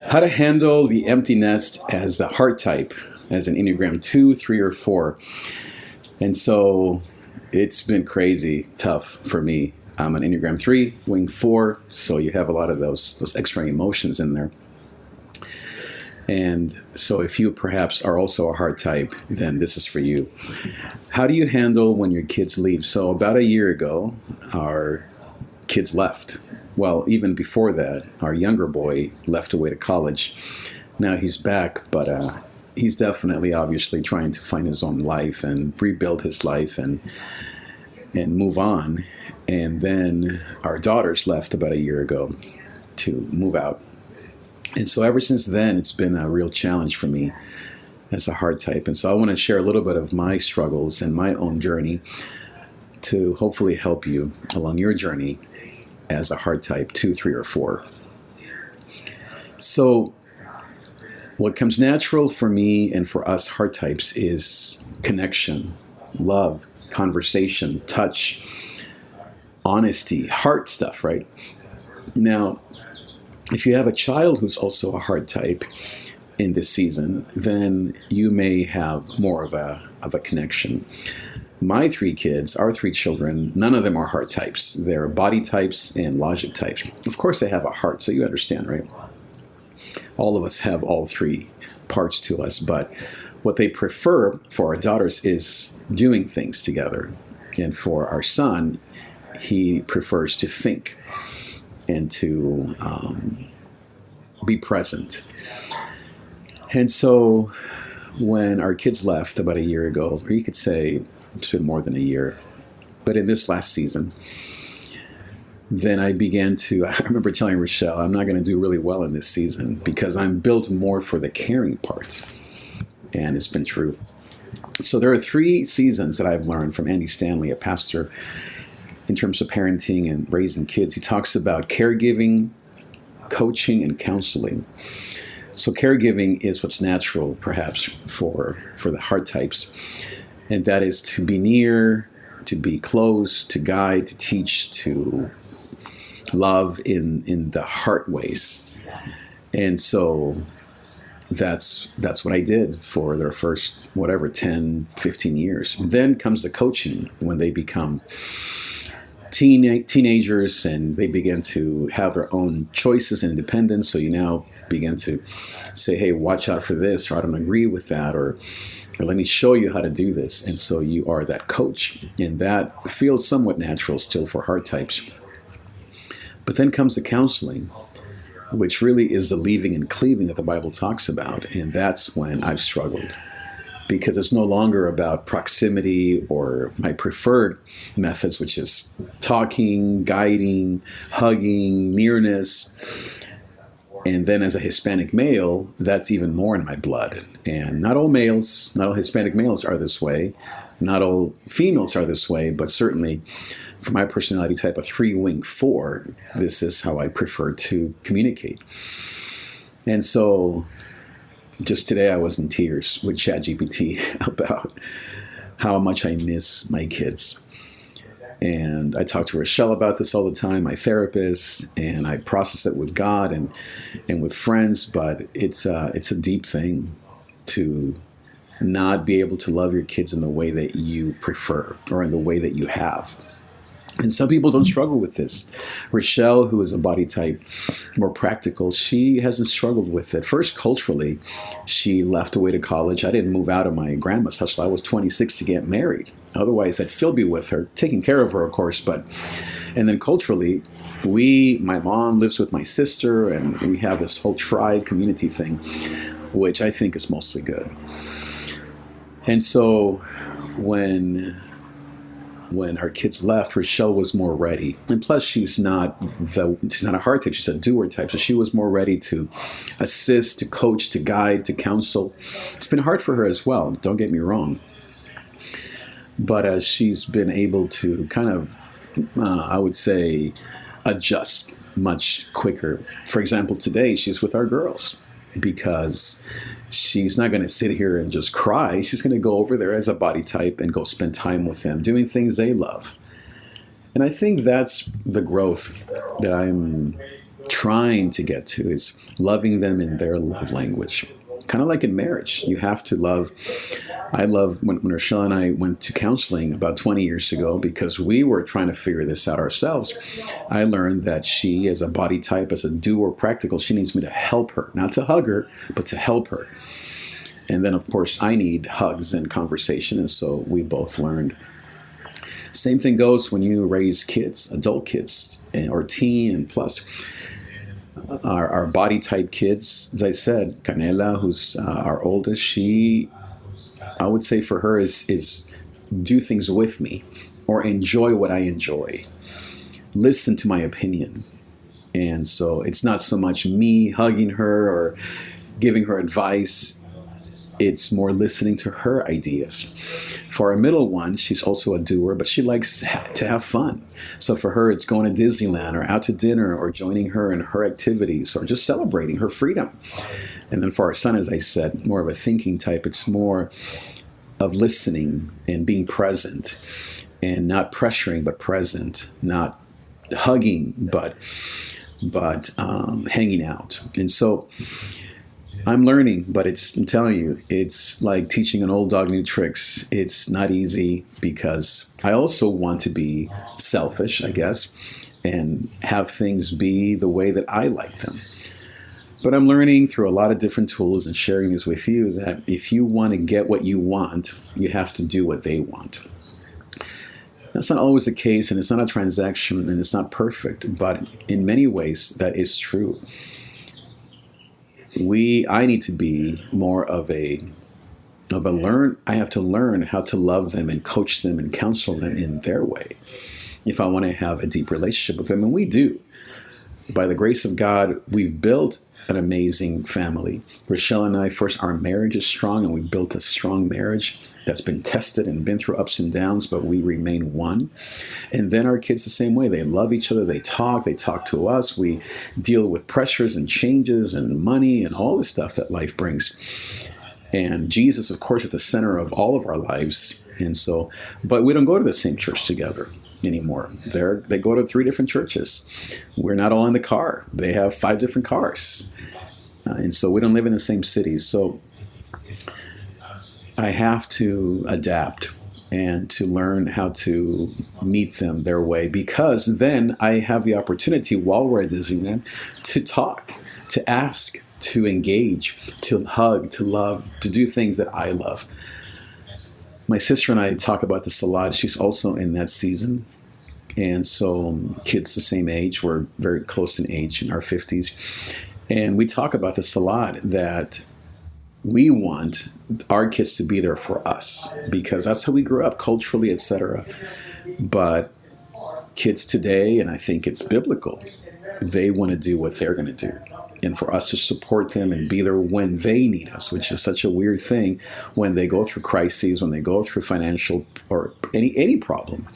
How to handle the empty nest as a heart type, as an Enneagram 2, 3, or 4. And so it's been crazy tough for me. I'm an Enneagram 3, wing 4, so you have a lot of those extra emotions in there. And so if you perhaps are also a heart type, then this is for you. How do you handle when your kids leave? So about a year ago, our kids left. Well, even before that, our younger boy left away to college. Now he's back, but he's definitely obviously trying to find his own life and rebuild his life and move on. And then our daughters left about a year ago to move out. And so ever since then, it's been a real challenge for me as a heart type. And so I want to share a little bit of my struggles and my own journey to hopefully help you along your journey as a heart type 2, 3, or 4. So what comes natural for me and for us heart types is connection, love, conversation, touch, honesty, heart stuff, right? Now, if you have a child who's also a heart type in this season, then you may have more of a connection. My 3 kids, our 3 children, none of them are heart types. They're body types and logic types. Of course, they have a heart, so you understand, right? All of us have all 3 parts to us, but what they prefer for our daughters is doing things together. And for our son, he prefers to think and to be present. And so when our kids left about a year ago, or you could say it's been more than a year, but in this last season, then I remember telling Rochelle, I'm not going to do really well in this season because I'm built more for the caring part. And it's been true. So there are 3 seasons that I've learned from Andy Stanley, a pastor, in terms of parenting and raising kids. He talks about caregiving, coaching, and counseling. So caregiving is what's natural, perhaps, for the heart types. And that is to be near, to be close, to guide, to teach, to love in the heart ways. And so that's what I did for their first, 10, 15 years. Then comes the coaching when they become teenagers and they begin to have their own choices and independence. So you now begin to say, hey, watch out for this, or I don't agree with that, or let me show you how to do this. And so you are that coach. And that feels somewhat natural still for heart types. But then comes the counseling, which really is the leaving and cleaving that the Bible talks about. And that's when I've struggled, because it's no longer about proximity or my preferred methods, which is talking, guiding, hugging, nearness. And then as a Hispanic male, that's even more in my blood. And not all Hispanic males are this way. Not all females are this way, but certainly for my personality type, a 3 wing 4, this is how I prefer to communicate. And so just today I was in tears with ChatGPT about how much I miss my kids. And I talk to Rochelle about this all the time, my therapist, and I process it with God and with friends. But it's a deep thing to not be able to love your kids in the way that you prefer or in the way that you have. And some people don't struggle with this. Rochelle, who is a body type, more practical, she hasn't struggled with it. First, culturally, she left away to college. I didn't move out of my grandma's house till I was 26 to get married. Otherwise, I'd still be with her, taking care of her, of course. And then culturally, my mom lives with my sister, and we have this whole tribe community thing, which I think is mostly good. And so when our kids left, Rochelle was more ready. And plus, she's not a heart type, she's a doer type. So she was more ready to assist, to coach, to guide, to counsel. It's been hard for her as well, don't get me wrong. But she's been able to kind of, I would say, adjust much quicker. For example, today she's with our girls because she's not going to sit here and just cry. She's going to go over there as a body type and go spend time with them, doing things they love. And I think that's the growth that I'm trying to get to is loving them in their love language. Kind of like in marriage, you have to love. I love when Rochelle and I went to counseling about 20 years ago because we were trying to figure this out ourselves. I learned that she, as a body type, as a doer, practical, she needs me to help her, not to hug her, but to help her. And then, of course, I need hugs and conversation, and so we both learned. Same thing goes when you raise kids, adult kids, or teen and plus. Our body type kids, as I said, Canela, who's our oldest, I would say for her is do things with me or enjoy what I enjoy. Listen to my opinion. And so it's not so much me hugging her or giving her advice. It's more listening to her ideas. For our middle one, she's also a doer, but she likes to have fun. So for her, it's going to Disneyland or out to dinner or joining her in her activities or just celebrating her freedom. And then for our son, as I said, more of a thinking type. It's more of listening and being present and not pressuring, but present, not hugging, but hanging out. And so I'm learning, but I'm telling you, it's like teaching an old dog new tricks. It's not easy because I also want to be selfish, I guess, and have things be the way that I like them. But I'm learning through a lot of different tools and sharing these with you that if you want to get what you want, you have to do what they want. That's not always the case, and it's not a transaction, and it's not perfect, but in many ways that is true. I need to be more of a learn. I have to learn how to love them and coach them and counsel them in their way if I want to have a deep relationship with them. And we do. By the grace of God, we've built an amazing family. Rochelle and I, first, our marriage is strong, and we built a strong marriage that's been tested and been through ups and downs, but we remain one. And then our kids the same way. They love each other. They talk to us. We deal with pressures and changes and money and all the stuff that life brings. And Jesus, of course, at the center of all of our lives. And so, but we don't go to the same church together anymore. They go to 3 different churches. We're not all in the car. They have 5 different cars. And so we don't live in the same cities. So I have to adapt and to learn how to meet them their way, because then I have the opportunity while we're at Disneyland to talk, to ask, to engage, to hug, to love, to do things that I love. My sister and I talk about this a lot. She's also in that season. And so kids the same age, we're very close in age, in our 50s. And we talk about this a lot, that we want our kids to be there for us because that's how we grew up culturally, etc. But kids today, and I think it's biblical, they want to do what they're going to do. And for us to support them and be there when they need us, which is such a weird thing when they go through crises, when they go through financial or any problem.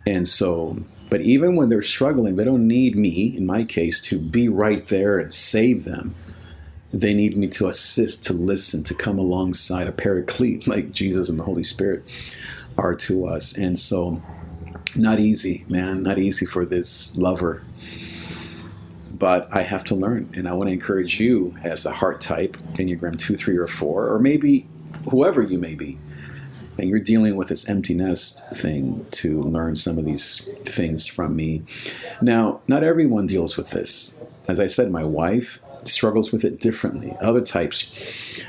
And so, but even when they're struggling, they don't need me, in my case, to be right there and save them. They need me to assist, to listen, to come alongside, a paraclete like Jesus and the Holy Spirit are to us. And so, not easy, man, not easy for this lover. But I have to learn, and I want to encourage you as a heart type, Enneagram 2, 3, or 4, or maybe whoever you may be, and you're dealing with this empty nest thing, to learn some of these things from me. Now, not everyone deals with this. As I said, my wife struggles with it differently. Other types,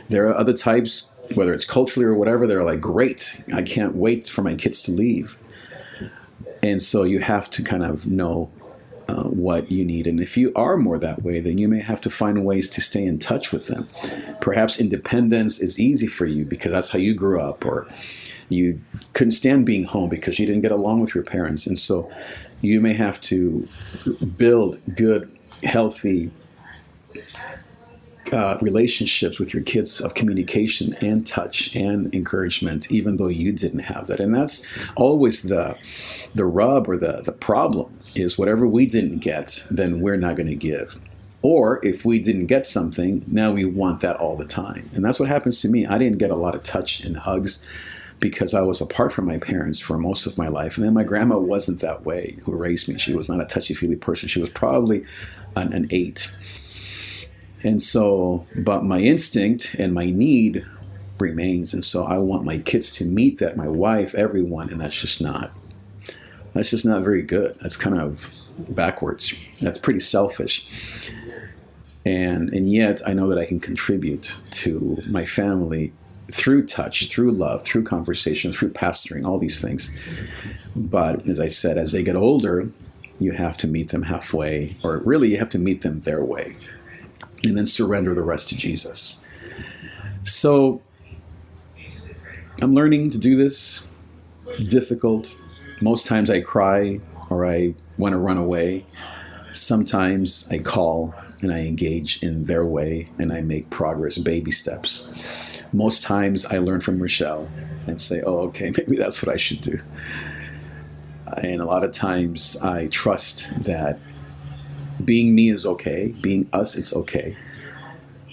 there are other types, whether it's culturally or whatever, they're like, great, I can't wait for my kids to leave. And so you have to kind of know what you need. And if you are more that way, then you may have to find ways to stay in touch with them. Perhaps independence is easy for you because that's how you grew up, or you couldn't stand being home because you didn't get along with your parents. And so you may have to build good, healthy relationships with your kids of communication and touch and encouragement, even though you didn't have that. And that's always the rub or the problem, is whatever we didn't get, then we're not going to give. Or if we didn't get something, now we want that all the time. And that's what happens to me. I didn't get a lot of touch and hugs because I was apart from my parents for most of my life. And then my grandma wasn't that way, who raised me. She was not a touchy-feely person. She was probably an 8. And so, but my instinct and my need remains. And so I want my kids to meet that, my wife, everyone. And that's just not very good. That's kind of backwards. That's pretty selfish. And yet I know that I can contribute to my family through touch, through love, through conversation, through pastoring, all these things. But as I said, as they get older, you have to meet them halfway, or really you have to meet them their way, and then surrender the rest to Jesus. So I'm learning to do this. Difficult. Most times I cry or I want to run away. Sometimes I call and I engage in their way and I make progress, baby steps. Most times I learn from Rochelle and say, oh, okay, maybe that's what I should do. And a lot of times I trust that being me is okay, being us, it's okay.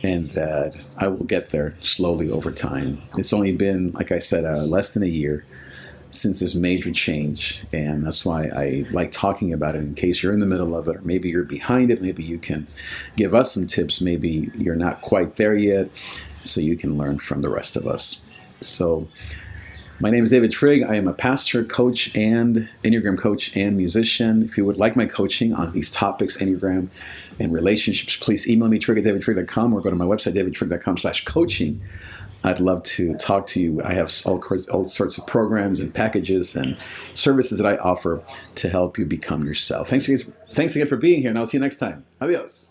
And that I will get there slowly over time. It's only been, like I said, less than a year since this major change. And that's why I like talking about it in case you're in the middle of it, or maybe you're behind it. Maybe you can give us some tips. Maybe you're not quite there yet, so you can learn from the rest of us. So my name is David Trigg. I am a pastor, coach, and Enneagram coach and musician. If you would like my coaching on these topics, Enneagram and relationships, please email me, trig@davidtrigg.com, or go to my website, davidtrigg.com/coaching. I'd love to talk to you. I have all sorts of programs and packages and services that I offer to help you become yourself. Thanks again for being here, and I'll see you next time. Adios.